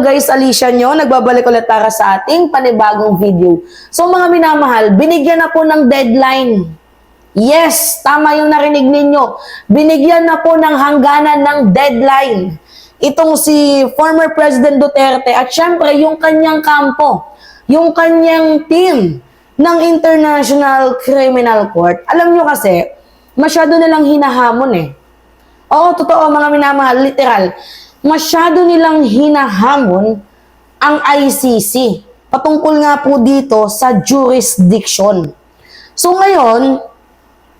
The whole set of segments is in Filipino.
guys, Alicia nyo, nagbabalik ulit para sa ating panibagong video. So mga minamahal, binigyan na po ng deadline. Yes, tama yung narinig ninyo. Binigyan na po ng hangganan ng deadline. Itong si former President Duterte at syempre yung kanyang kampo, yung kanyang team ng International Criminal Court. Alam nyo kasi, masyado nilang hinahamon eh. Oo, totoo mga minamahal, literal. Masyado nilang hinahamon ang ICC. Patungkol nga po dito sa jurisdiction. So ngayon,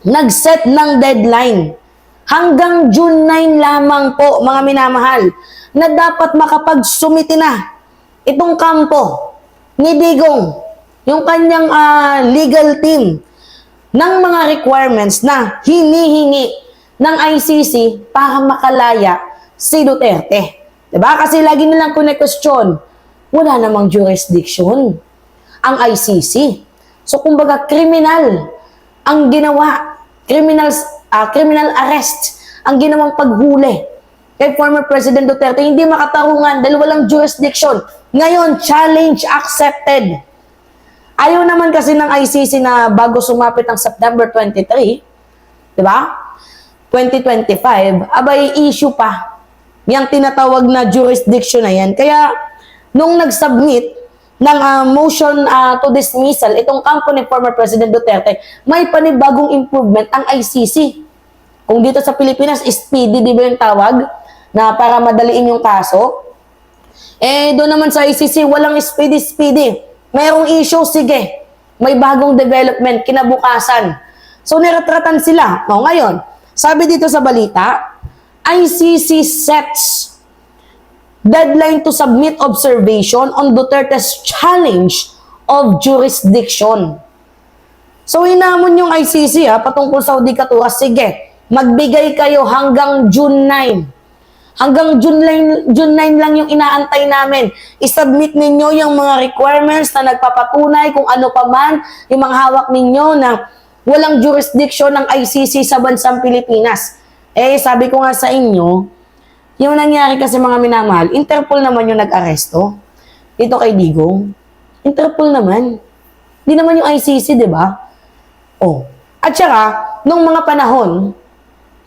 nag-set ng deadline. Hanggang June 9 lamang po, mga minamahal, na dapat makapagsumiti na itong kampo ni Digong, yung kanyang legal team, ng mga requirements na hinihingi ng ICC para makalaya si Duterte. Diba? Kasi lagi nilang kune-question, wala namang jurisdiction ang ICC. So, kumbaga, criminal ang ginawa, criminal arrest ang ginawang paghuli kay former President Duterte. Hindi makatarungan dahil walang jurisdiction. Ngayon, challenge accepted. Ayaw naman kasi ng ICC na bago sumapit ang September 23, diba? 2025, abay issue pa yung tinatawag na jurisdiction na yan. Kaya, nung nag-submit ng motion to dismissal, itong kampo ni former President Duterte, may panibagong improvement ang ICC. Kung dito sa Pilipinas, speedy, di ba yung tawag? Na para madaliin yung kaso. Eh, doon naman sa ICC, walang speedy. Mayroong issue, sige. May bagong development, kinabukasan. So, niretratan sila. O, ngayon, sabi dito sa balita, ICC sets deadline to submit observation on Duterte's challenge of jurisdiction. So, hinamon yung ICC patungkol sa Judikatura, sige, magbigay kayo hanggang June 9. Hanggang June 9 lang yung inaantay namin. I-submit ninyo yung mga requirements na nagpapatunay kung ano pa man yung mga hawak ninyo na walang jurisdiction ng ICC sa bansang Pilipinas. Eh, sabi ko nga sa inyo, yung nangyari kasi mga minamahal, Interpol naman yung nag-aresto. Dito kay Digong. Interpol naman. Di naman yung ICC, di ba? Oh. At saka, nung mga panahon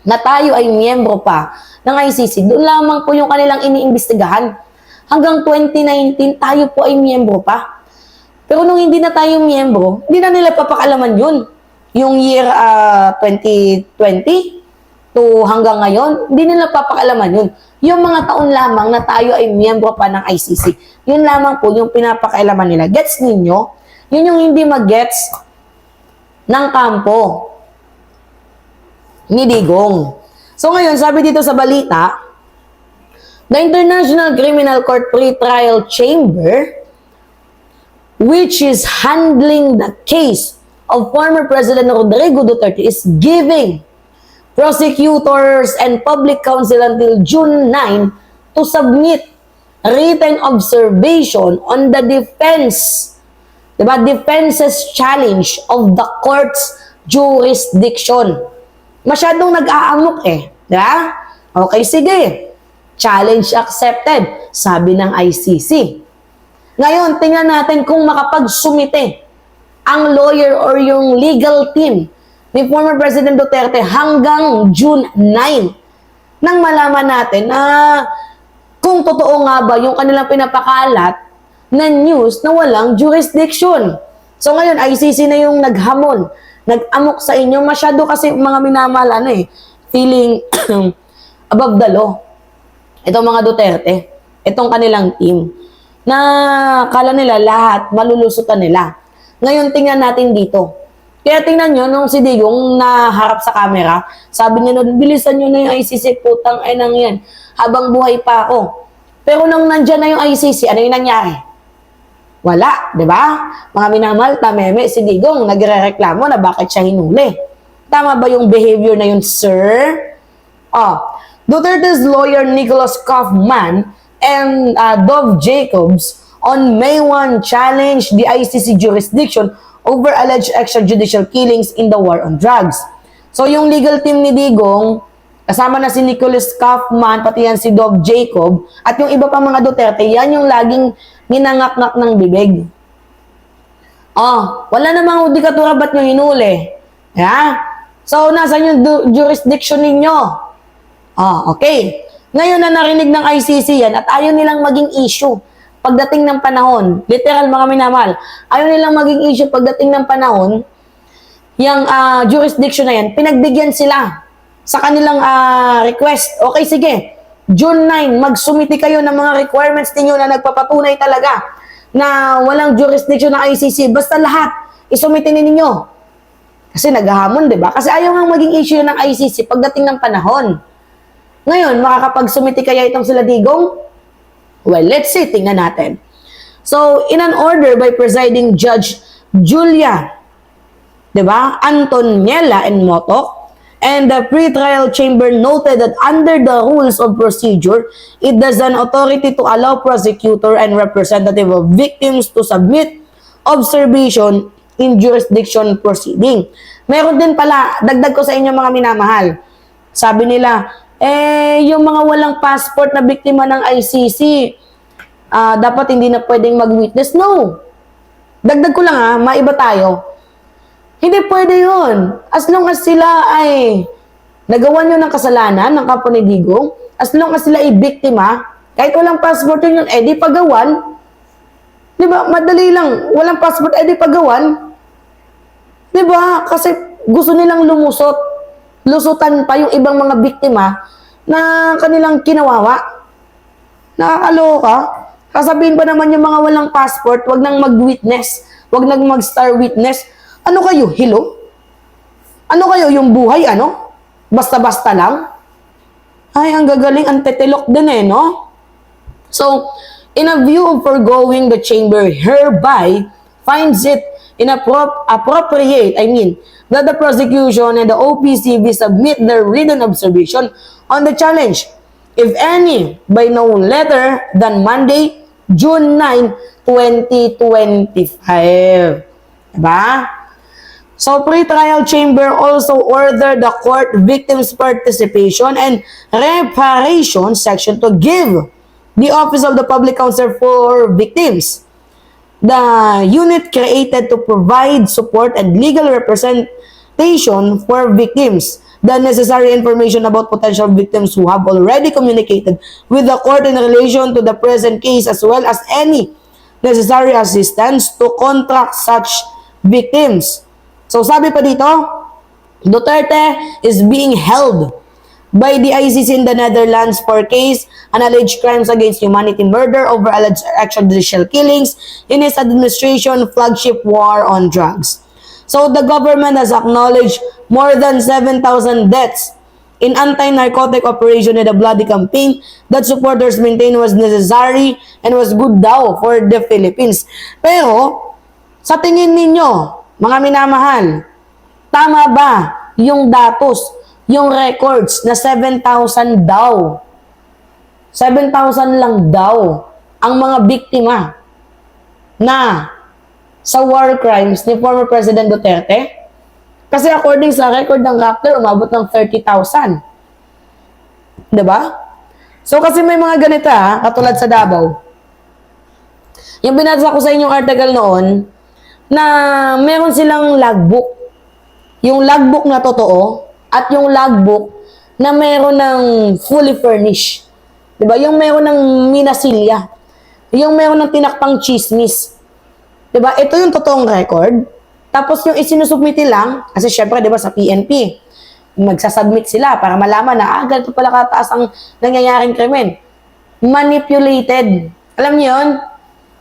na tayo ay miyembro pa ng ICC, doon lamang po yung kanilang iniimbestigahan. Hanggang 2019, tayo po ay miyembro pa. Pero nung hindi na tayo miyembro, hindi na nila papakalaman yun. Yung year 2020, to hanggang ngayon, hindi nila papakalaman yun. Yung mga taon lamang na tayo ay miyembro pa ng ICC, yun lamang po yung pinapakailaman nila. Gets ninyo? Yun yung hindi mag-gets ng kampo ni Digong. So ngayon, sabi dito sa balita, the International Criminal Court Pre-Trial Chamber, which is handling the case of former President Rodrigo Duterte, is giving prosecutors and public counsel until June 9 to submit written observation on the defense's challenge of the court's jurisdiction. Masyadong nag-aamok eh. Diba? Okay, sige. Challenge accepted, sabi ng ICC. Ngayon, tingnan natin kung makapagsumite ang lawyer or yung legal team ni former President Duterte hanggang June 9 nang malaman natin na kung totoo nga ba yung kanilang pinapakalat na news na walang jurisdiction. So ngayon, ICC na yung naghamon, nag-amok sa inyo. Masyado kasi mga minamahal, feeling above the law. Itong mga Duterte, itong kanilang team, na kala nila lahat, malulusutan nila. Ngayon, tingnan natin dito. Kaya tingnan nyo, nung si Digong naharap sa camera, sabi niya, bilisan nyo na yung ICC, putang enang yan, habang buhay pa ako. Pero nung nandyan na yung ICC, ano yung nangyari? Wala, di ba? Mga minamahal, tameme, si Digong nagre-reklamo na bakit siya hinuli. Tama ba yung behavior na yun, sir? Duterte's lawyer Nicholas Kaufman and Dov Jacobs on May 1 challenged the ICC jurisdiction over alleged extrajudicial killings in the war on drugs. So, yung legal team ni Digong, Kasama na si Nicholas Kaufman, pati yan si Dov Jacob, at yung iba pang mga Duterte, yan yung laging ninangak-ngak ng bibig. Oh, wala namang judikatura, ba't nyo hinuli? Yeah? So, nasa yung jurisdiction ninyo? Oh, okay. Ngayon na narinig ng ICC yan at ayaw nilang maging issue pagdating ng panahon. Literal, mga minamahal. Ayaw nilang maging issue pagdating ng panahon, yung jurisdiction na yan, pinagbigyan sila sa kanilang request. Okay, sige. June 9, magsumiti kayo ng mga requirements ninyo na nagpapatunay talaga na walang jurisdiction ng ICC. Basta lahat, isumiti ninyo. Kasi naghahamon, di ba? Kasi ayaw nga maging issue ng ICC pagdating ng panahon. Ngayon, makakapagsumiti kaya itong sila Digong? Well, let's see. Tingnan natin. So, in an order by presiding Judge Julia, di ba? Antoniela and Motok, and the pre-trial chamber noted that under the rules of procedure, it does an authority to allow prosecutor and representative of victims to submit observation in jurisdiction proceeding. Meron din pala, dagdag ko sa inyo mga minamahal. Sabi nila, yung mga walang passport na biktima ng ICC, dapat hindi na pwedeng mag-witness. No! Dagdag ko lang maiba tayo. Hindi pwede yun. As long as sila ay nagawan nyo ng kasalanan ng kapwa ni Digong, as long as sila ay biktima, kahit walang passport yun, di pagawan. Di ba? Madali lang. Walang passport, di pagawan. Di ba? Kasi gusto nilang lumusot. Lusutan pa yung ibang mga biktima na kanilang kinawawa. Nakakaloka. Kasabihin pa naman yung mga walang passport, wag nang mag-witness. Wag nang mag-star witness. Ano kayo? Hello? Ano kayo? Yung buhay, basta-basta lang? Ay, ang gagaling, ang tetelok din no? So, in a view of foregoing, the chamber hereby finds it appropriate, that the prosecution and the OPCV submit their written observation on the challenge, if any, by no later than Monday, June 9, 2025. Diba? So, pre-trial chamber also ordered the court victims' participation and reparation section to give the Office of the Public Counsel for Victims, the unit created to provide support and legal representation for victims, the necessary information about potential victims who have already communicated with the court in relation to the present case, as well as any necessary assistance to contact such victims. So, sabi pa dito, Duterte is being held by the ICC in the Netherlands for case on alleged crimes against humanity, murder over alleged extrajudicial killings in his administration flagship war on drugs. So, the government has acknowledged more than 7,000 deaths in anti-narcotic operation in the bloody campaign that supporters maintain was necessary and was good daw for the Philippines. Pero, sa tingin ninyo, mga minamahal, tama ba yung datos, yung records na 7,000 daw? 7,000 lang daw ang mga biktima na sa war crimes ni former President Duterte? Kasi according sa record ng Rappler, umabot ng 30,000. Diba? So kasi may mga ganito katulad sa Davao. Yung binasa ko sa inyong article noon, na meron silang logbook. Yung logbook na totoo at yung logbook na meron ng fully furnished. Diba? Yung meron ng minasilya. Yung meron ng tinakpang chismis. Diba? Ito yung totoong record. Tapos yung isinusubmiti lang, kasi syempre, diba, sa PNP, magsasubmit sila para malaman na, ganito pala kataas ang nangyayaring krimen. Manipulated. Alam niyo yun?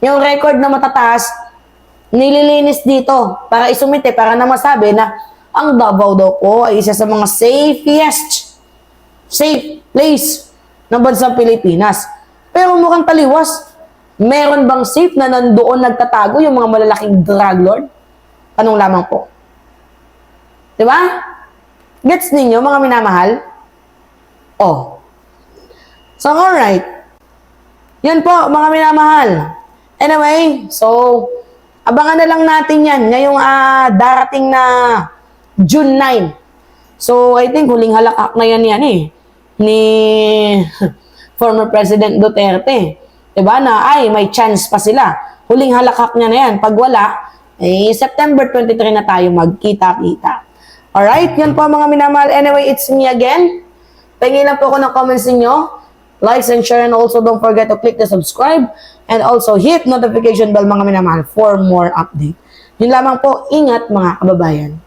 Yung record na matataas, nililinis dito para isumite, para na masabi na ang Davao daw po ay isa sa mga safe place ng bansang Pilipinas. Pero mukhang taliwas. Meron bang safe na nandoon nagtatago yung mga malalaking drug lord? Tanong lamang po. Diba? Gets ninyo, mga minamahal? Oh. So, alright. Yan po, mga minamahal. Anyway, so, abangan na lang natin yan ngayong darating na June 9. So, I think huling halakak na yan ni former President Duterte. Diba na, ay, may chance pa sila. Huling halakhak niya na yan. Pag wala, September 23 na tayo magkita-kita. Alright, yun po mga minamahal. Anyway, it's me again. Tingin lang po ako ng comments ninyo. Likes and share, and also don't forget to click the subscribe and also hit notification bell mga minamahal for more update. Yun lamang po, ingat mga kababayan.